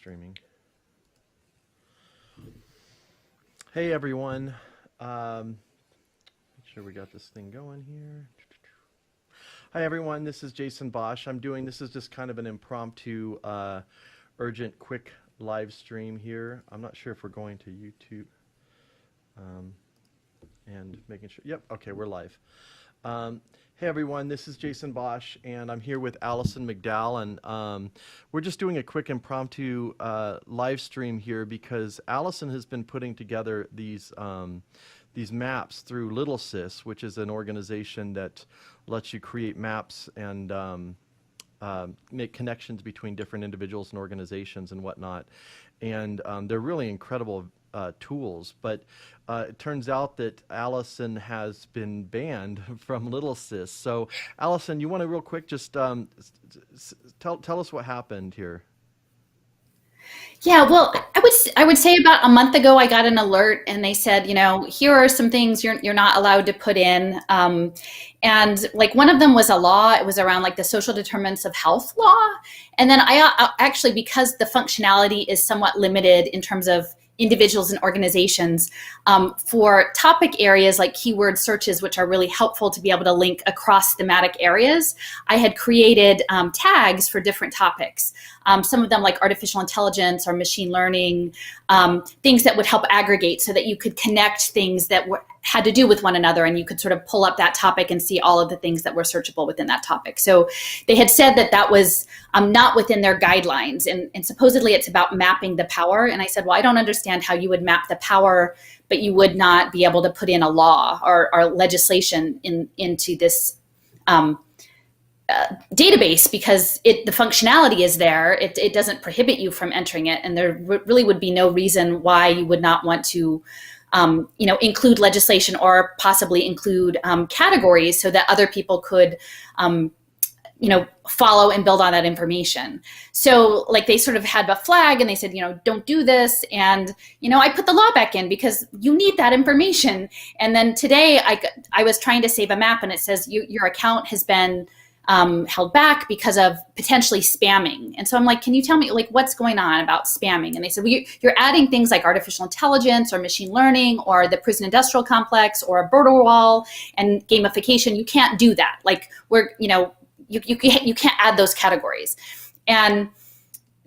streaming. Hey everyone. Make sure we got this thing going here. Hi everyone, this is Jason Bosch. This is just kind of an impromptu, urgent, quick live stream here. I'm not sure if we're going to YouTube and making sure. Yep, okay, we're live. Hey everyone, this is Jason Bosch, and I'm here with Alison McDowell, and we're just doing a quick impromptu live stream here because Alison has been putting together these maps through Littlesis, which is an organization that lets you create maps and make connections between different individuals and organizations and whatnot. And they're really incredible tools, but it turns out that Alison has been banned from Littlesis. So Alison, you want to real quick just tell us what happened here? Yeah, well, I would say about a month ago, I got an alert and they said, here are some things you're not allowed to put in. And like one of them was a law. It was around like the social determinants of health law. And then I actually, because the functionality is somewhat limited in terms of individuals and organizations, for topic areas like keyword searches, which are really helpful to be able to link across thematic areas, I had created tags for different topics. Some of them like artificial intelligence or machine learning, things that would help aggregate so that you could connect things that had to do with one another, and you could sort of pull up that topic and see all of the things that were searchable within that topic. So they had said that was not within their guidelines, and supposedly it's about mapping the power. And I said, well, I don't understand how you would map the power, but you would not be able to put in a law or legislation into this database, because the functionality is there. It doesn't prohibit you from entering it, and there really would be no reason why you would not want to include legislation or possibly include categories so that other people could follow and build on that information. So like they sort of had a flag and they said, don't do this. And, I put the law back in because you need that information. And then today I was trying to save a map and it says your account has been held back because of potentially spamming. And so I'm like, can you tell me like what's going on about spamming? And they said, well, you're adding things like artificial intelligence or machine learning or the prison industrial complex or a border wall and gamification. You can't do that. Like you can't add those categories. And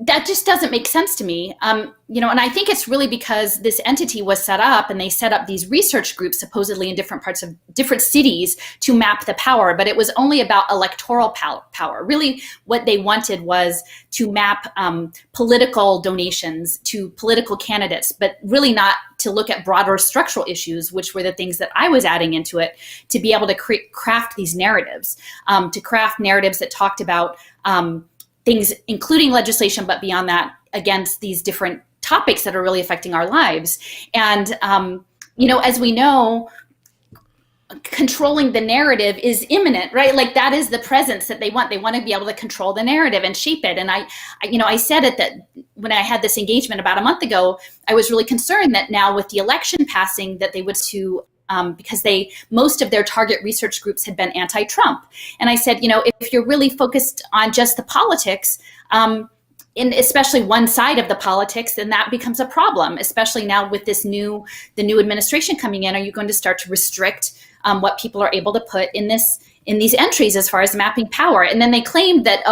that just doesn't make sense to me. And I think it's really because this entity was set up and they set up these research groups supposedly in different parts of different cities to map the power, but it was only about electoral power. Really what they wanted was to map political donations to political candidates, but really not to look at broader structural issues, which were the things that I was adding into it to be able to craft these narratives, to craft narratives that talked about things, including legislation, but beyond that, against these different topics that are really affecting our lives. And, as we know, controlling the narrative is imminent, right? Like that is the presence that they want. They want to be able to control the narrative and shape it. And I said it that when I had this engagement about a month ago, I was really concerned that now with the election passing that they would because most of their target research groups had been anti-Trump. And I said, if you're really focused on just the politics, in especially one side of the politics, then that becomes a problem, especially now with the new administration coming in. Are you going to start to restrict what people are able to put in these entries as far as mapping power? And then they claimed that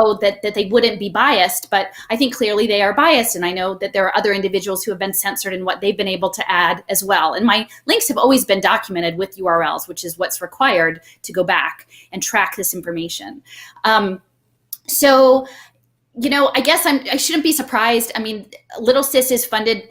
they wouldn't be biased, but I think clearly they are biased. And I know that there are other individuals who have been censored in what they've been able to add as well. And my links have always been documented with URLs, which is what's required to go back and track this information. I guess I shouldn't be surprised. I mean, Littlesis is funded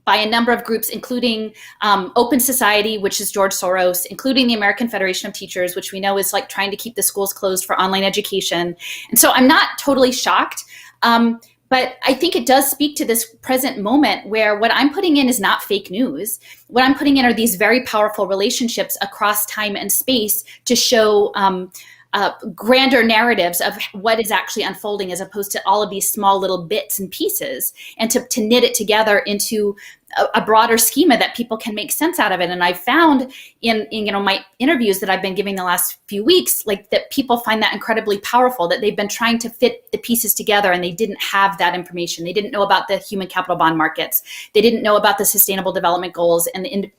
by a number of groups, including Open Society, which is George Soros, including the American Federation of Teachers, which we know is like trying to keep the schools closed for online education. And so I'm not totally shocked, but I think it does speak to this present moment where what I'm putting in is not fake news. What I'm putting in are these very powerful relationships across time and space to show grander narratives of what is actually unfolding, as opposed to all of these small little bits and pieces, and to knit it together into a broader schema that people can make sense out of it. And I found in my interviews that I've been giving the last few weeks, like, that people find that incredibly powerful, that they've been trying to fit the pieces together and they didn't have that information. They didn't know about the human capital bond markets. They didn't know about the sustainable development goals and the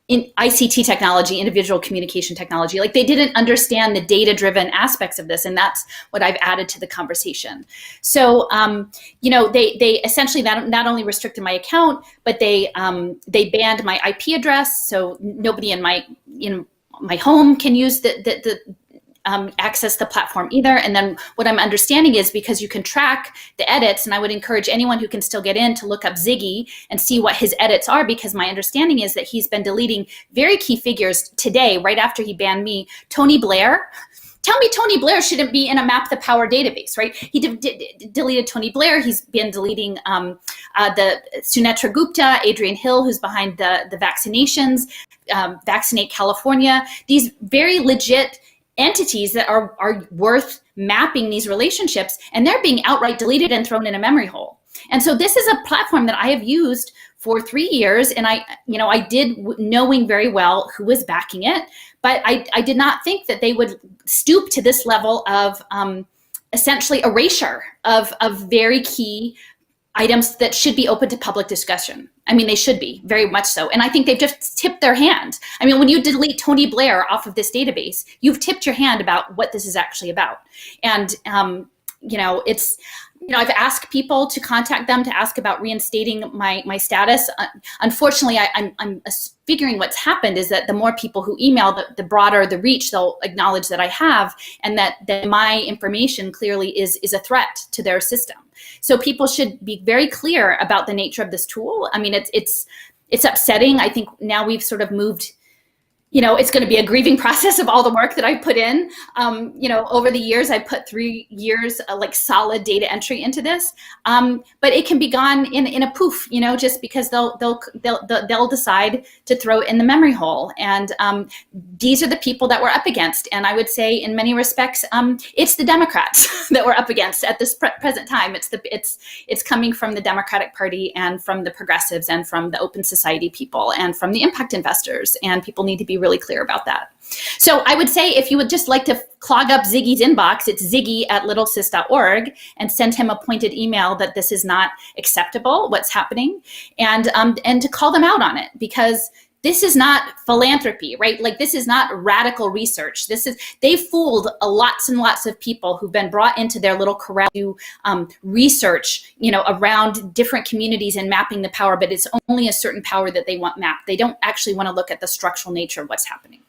in ICT technology, individual communication technology. Like, they didn't understand the data-driven aspects of this, and that's what I've added to the conversation. So, they essentially not only restricted my account, but they banned my IP address, so nobody in my home can use the access the platform either. And then what I'm understanding is, because you can track the edits, and I would encourage anyone who can still get in to look up Ziggy and see what his edits are, because my understanding is that he's been deleting very key figures today, right after he banned me. Tony Blair. Tell me Tony Blair shouldn't be in a Map the Power database, right? He deleted Tony Blair. He's been deleting the Sunetra Gupta, Adrian Hill, who's behind the vaccinations, Vaccinate California. These very legit entities that are worth mapping these relationships, and they're being outright deleted and thrown in a memory hole. And so this is a platform that I have used for 3 years, and I did, knowing very well who was backing it, but I did not think that they would stoop to this level of essentially erasure of very key items that should be open to public discussion. I mean, they should be, very much so. And I think they've just tipped their hand. I mean, when you delete Tony Blair off of this database, you've tipped your hand about what this is actually about. And, I've asked people to contact them to ask about reinstating my status. Unfortunately, I'm figuring what's happened is that the more people who email, the broader the reach they'll acknowledge that I have, and that my information clearly is a threat to their system. So people should be very clear about the nature of this tool. I mean, it's upsetting. I think now we've sort of moved, it's going to be a grieving process of all the work that I put in. Over the years, I put 3 years like solid data entry into this, but it can be gone in a poof, just because they'll decide to throw it in the memory hole. And these are the people that we're up against. And I would say, in many respects, it's the Democrats that we're up against at this present time. It's coming from the Democratic Party and from the progressives and from the open society people and from the impact investors. And people need to be really clear about that. So I would say, if you would just like to clog up Ziggy's inbox, it's ziggy@littlesis.org, and send him a pointed email that this is not acceptable, what's happening, and to call them out on it, because this is not philanthropy, right? Like, this is not radical research. They fooled lots and lots of people who've been brought into their little corral to research, around different communities and mapping the power, but it's only a certain power that they want mapped. They don't actually want to look at the structural nature of what's happening.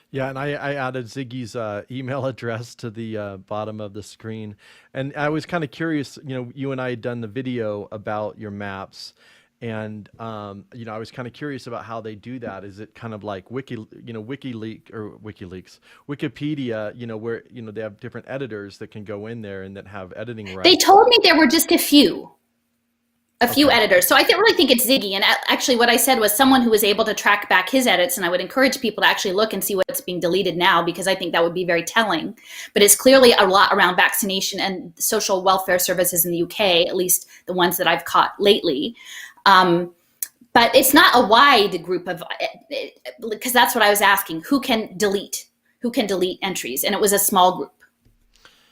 Yeah, and I added Ziggy's email address to the bottom of the screen. And I was kind of curious, you and I had done the video about your maps. And, I was kind of curious about how they do that. Is it kind of like WikiLeaks, Wikipedia, where, they have different editors that can go in there and that have editing rights? They told me there were just a few editors. So I really think it's Ziggy. And actually what I said was someone who was able to track back his edits, and I would encourage people to actually look and see what's being deleted now, because I think that would be very telling. But it's clearly a lot around vaccination and social welfare services in the UK, at least the ones that I've caught lately. But it's not a wide group because that's what I was asking. Who can delete entries? And it was a small group.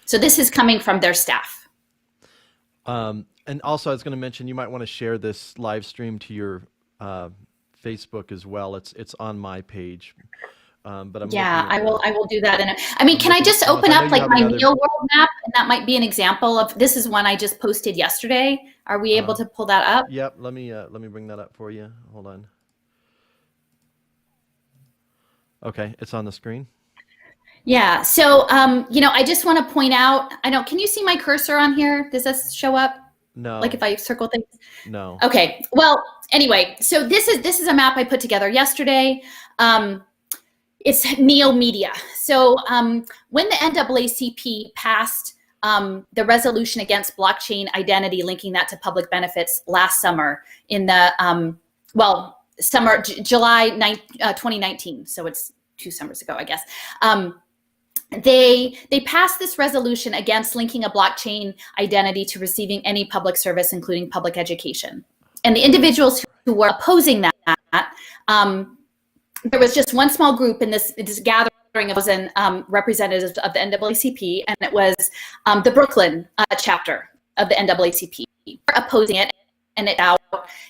So this is coming from their staff. And also, I was going to mention, you might want to share this live stream to your Facebook as well. It's on my page. But I will do that. Can I just open up like my real world map? And that might be an example of, this is one I just posted yesterday. Are we able to pull that up? Yep. Let me bring that up for you. Hold on. Okay. It's on the screen. Yeah. So, I just want to point out, can you see my cursor on here? Does this show up? No. Like if I circle things? No. Okay. Well, anyway, so this is a map I put together yesterday. It's Neo Media. So when the NAACP passed the resolution against blockchain identity, linking that to public benefits last summer in the, July 2019. So it's 2 summers ago, I guess. They passed this resolution against linking a blockchain identity to receiving any public service, including public education. And the individuals who were opposing that, there was just one small group in this gathering of 1,000 representatives of the NAACP, and it was the Brooklyn chapter of the NAACP opposing it. And it out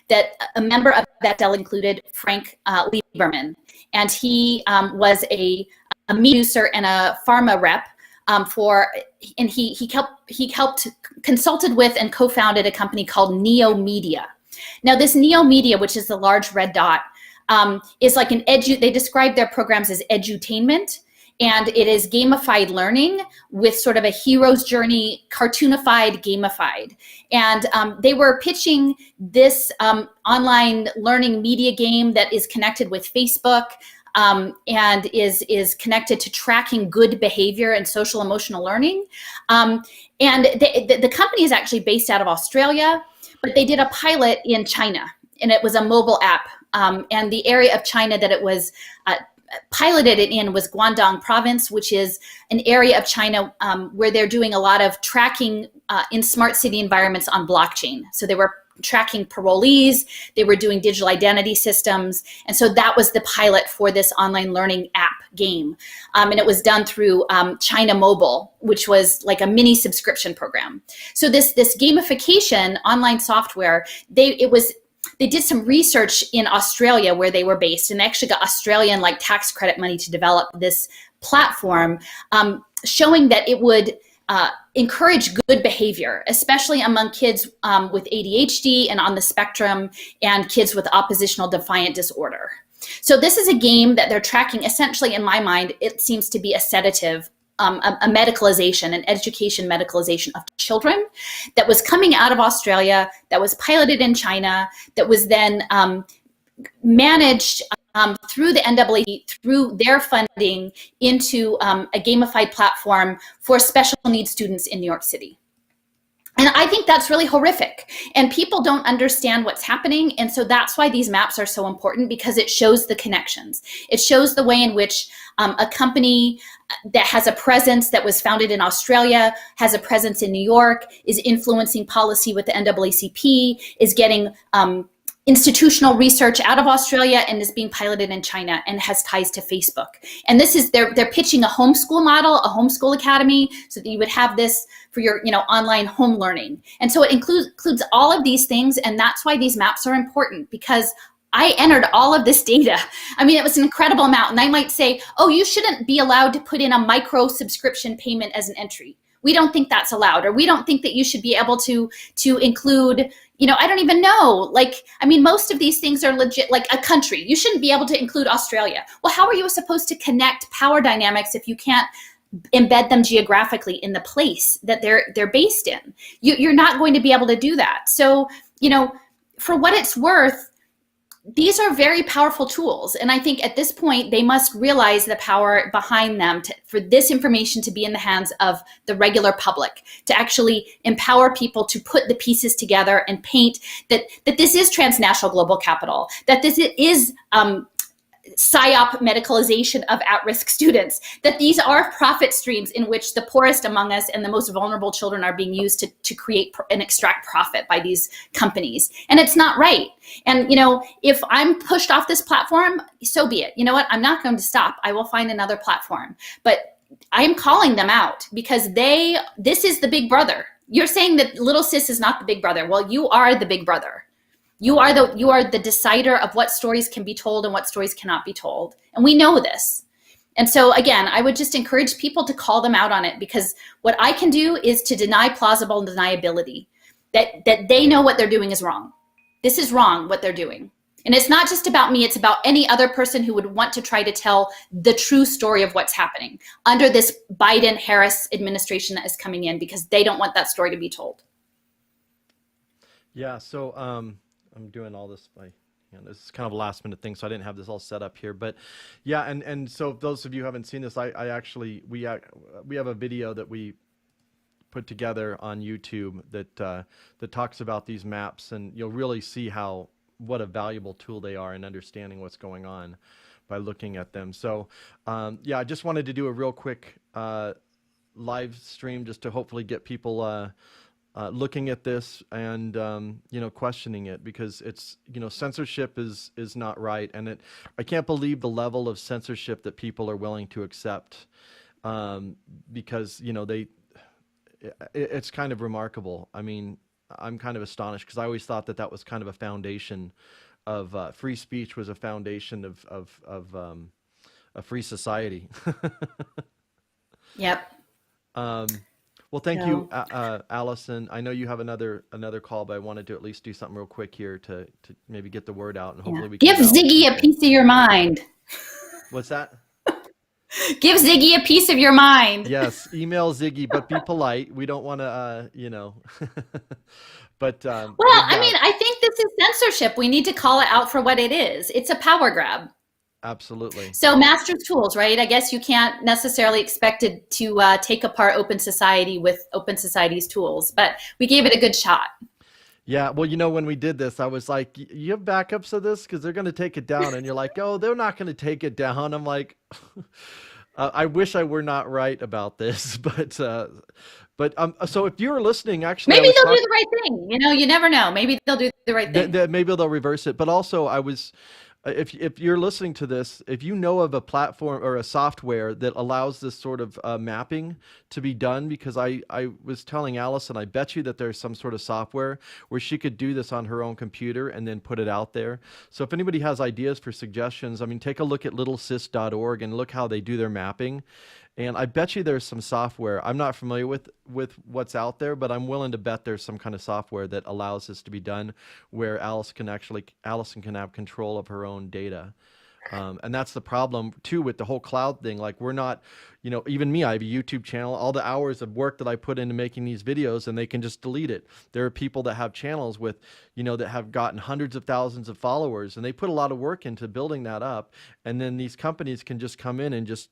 that a member of that delegation included Frank Lieberman, and he was a meat producer and a pharma rep and he helped consulted with and co-founded a company called Neo Media. Now this Neo Media, which is the large red dot, is like they describe their programs as edutainment, and it is gamified learning with sort of a hero's journey, cartoonified, gamified. And they were pitching this online learning media game that is connected with Facebook, and is connected to tracking good behavior and social emotional learning. And the company is actually based out of Australia, but they did a pilot in China, and it was a mobile app. And the area of China that it was piloted it in was Guangdong province, which is an area of China where they're doing a lot of tracking in smart city environments on blockchain. So they were tracking parolees, they were doing digital identity systems. And so that was the pilot for this online learning app game. And it was done through China Mobile, which was like a mini subscription program. So this gamification online software, they did some research in Australia where they were based, and they actually got Australian like tax credit money to develop this platform, showing that it would encourage good behavior, especially among kids with ADHD and on the spectrum, and kids with oppositional defiant disorder. So this is a game that they're tracking. Essentially, in my mind, it seems to be a sedative, a medicalization, an education medicalization of children that was coming out of Australia, that was piloted in China, that was then managed through the NAACP, through their funding, into a gamified platform for special needs students in New York City. And I think that's really horrific, and people don't understand what's happening. And so that's why these maps are so important, because it shows the connections. It shows the way in which a company that has a presence, that was founded in Australia, has a presence in New York, is influencing policy with the NAACP, is getting institutional research out of Australia, and is being piloted in China, and has ties to Facebook. And this is, they're pitching a homeschool model, a homeschool academy, so that you would have this for your online home learning. And so it includes all of these things, and that's why these maps are important, because I entered all of this data. I mean, it was an incredible amount. And I might say, oh, you shouldn't be allowed to put in a micro subscription payment as an entry. We don't think that's allowed, or we don't think that you should be able to include, I don't even know. Most of these things are legit, like a country. You shouldn't be able to include Australia. Well, how are you supposed to connect power dynamics if you can't embed them geographically in the place that they're based in? You're not going to be able to do that. So, for what it's worth, these are very powerful tools. And I think at this point, they must realize the power behind them for this information to be in the hands of the regular public, to actually empower people to put the pieces together and paint that this is transnational global capital, that this is PSYOP medicalization of at-risk students, that these are profit streams in which the poorest among us and the most vulnerable children are being used to create and extract profit by these companies. And it's not right. And, if I'm pushed off this platform, so be it. You know what? I'm not going to stop. I will find another platform. But I am calling them out, because this is the big brother. You're saying that Littlesis is not the big brother. Well, you are the big brother. You are the decider of what stories can be told and what stories cannot be told. And we know this. And so again, I would just encourage people to call them out on it, because what I can do is to deny plausible deniability, that they know what they're doing is wrong. This is wrong, what they're doing. And it's not just about me, it's about any other person who would want to try to tell the true story of what's happening under this Biden-Harris administration that is coming in, because they don't want that story to be told. Yeah, so I'm doing all this by this is kind of a last minute thing, so I didn't have this all set up here. But yeah, and so if those of you who haven't seen this, we have a video that we put together on YouTube that talks about these maps, and you'll really see what a valuable tool they are in understanding what's going on. by looking at them. So yeah, I just wanted to do a real quick live stream just to hopefully get people looking at this and questioning it, because it's censorship is not right, and I can't believe the level of censorship that people are willing to accept, because it's kind of remarkable. I mean, I'm kind of astonished, because I always thought that was kind of a foundation of free speech, was a foundation of a free society. Yep. Well, thank you, Alison. I know you have another call, but I wanted to at least do something real quick here to maybe get the word out, and hopefully we give can Ziggy a piece of your mind. What's that? Give Ziggy a piece of your mind. Yes, email Ziggy, but be polite. We don't want to, But well, yeah. I mean, I think this is censorship. We need to call it out for what it is. It's a power grab. Absolutely. So master's tools, right? I guess you can't necessarily expect it to take apart Open Society with Open Society's tools, but we gave it a good shot. Yeah, well, when we did this, I was like, you have backups of this? Because they're going to take it down. And you're like, oh, they're not going to take it down. I'm like, I wish I were not right about this. But so if you're listening, actually, maybe they'll do the right thing. You never know. Maybe they'll do the right thing. Maybe they'll reverse it. But also, if you're listening to this, if you know of a platform or a software that allows this sort of mapping to be done, because I was telling Alison, I bet you that there's some sort of software where she could do this on her own computer and then put it out there. So if anybody has ideas for suggestions, I mean, take a look at littlesis.org and look how they do their mapping. And I bet you there's some software. I'm not familiar with what's out there, but I'm willing to bet there's some kind of software that allows this to be done, where Alison can have control of her own data. And that's the problem too with the whole cloud thing. Like, we're not, even me, I have a YouTube channel, all the hours of work that I put into making these videos, and they can just delete it. There are people that have channels with, that have gotten hundreds of thousands of followers, and they put a lot of work into building that up. And then these companies can just come in and just,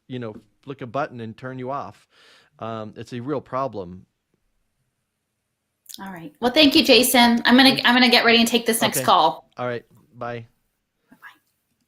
flick a button and turn you off. It's a real problem. All right. Well, thank you, Jason. I'm gonna get ready and take this next call. All right. Bye.